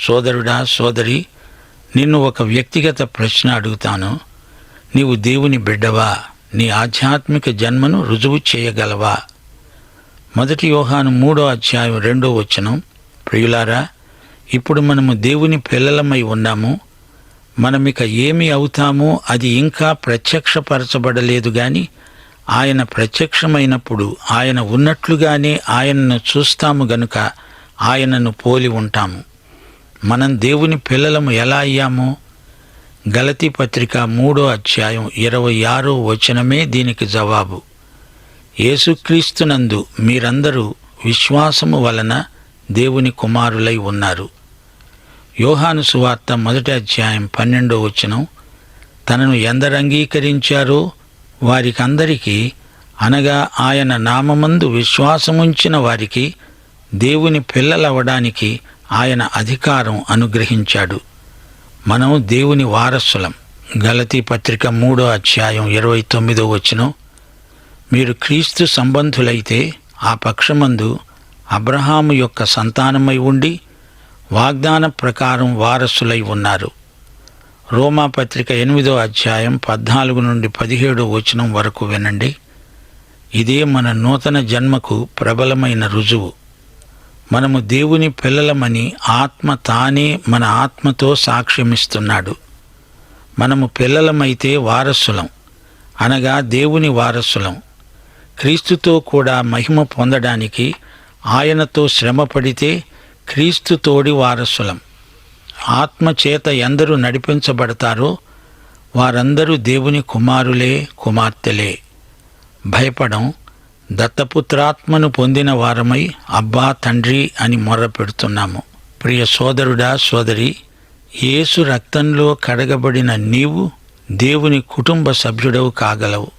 సోదరుడా, సోదరి, నిన్ను ఒక వ్యక్తిగత ప్రశ్న అడుగుతాను. నీవు దేవుని బిడ్డవా? నీ ఆధ్యాత్మిక జన్మను రుజువు చేయగలవా? 1 యోహాను 3:2. ప్రియులారా, ఇప్పుడు మనము దేవుని పిల్లలమై ఉన్నాము. మనమిక ఏమి అవుతామో అది ఇంకా ప్రత్యక్షపరచబడలేదు గాని ఆయన ప్రత్యక్షమైనప్పుడు ఆయన ఉన్నట్లుగానే ఆయనను చూస్తాము గనుక ఆయనను పోలి ఉంటాము. మనం దేవుని పిల్లలము ఎలా అయ్యామో గలతీ పత్రిక 3:26 దీనికి జవాబు. యేసుక్రీస్తునందు మీరందరూ విశ్వాసము వలన దేవుని కుమారులై ఉన్నారు. యోహాను సువార్త 1:12 తనను ఎందరు అంగీకరించారో వారికందరికీ, అనగా ఆయన నామమందు విశ్వాసముంచిన వారికి దేవుని పిల్లలవడానికి ఆయన అధికారం అనుగ్రహించాడు. మనం దేవుని వారసులం. గలతీ పత్రిక 3:29 మీరు క్రీస్తు సంబంధులైతే ఆ పక్షమందు అబ్రహాము యొక్క సంతానమై ఉండి వాగ్దాన ప్రకారం వారసులై ఉన్నారు. రోమాపత్రిక 8:14-17 వరకు వినండి. ఇదే మన నూతన జన్మకు ప్రబలమైన రుజువు. మనము దేవుని పిల్లలమని ఆత్మ తానే మన ఆత్మతో సాక్ష్యమిస్తున్నాడు. మనము పిల్లలమైతే వారసులం, అనగా దేవుని వారసులం. క్రీస్తుతో కూడా మహిమ పొందడానికి ఆయనతో శ్రమపడితే క్రీస్తు తోడి వారసులం. ఆత్మచేత ఎందరూ నడిపించబడతారో వారందరూ దేవుని కుమారులే, కుమార్తెలే. భయపడం, దత్తపుత్రాత్మను పొందిన వారమై అబ్బా తండ్రి అని మొర్రపెడుతున్నాము. ప్రియ సోదరుడా, సోదరి, యేసు రక్తంలో కడగబడిన నీవు దేవుని కుటుంబ సభ్యుడవు కాగలవు.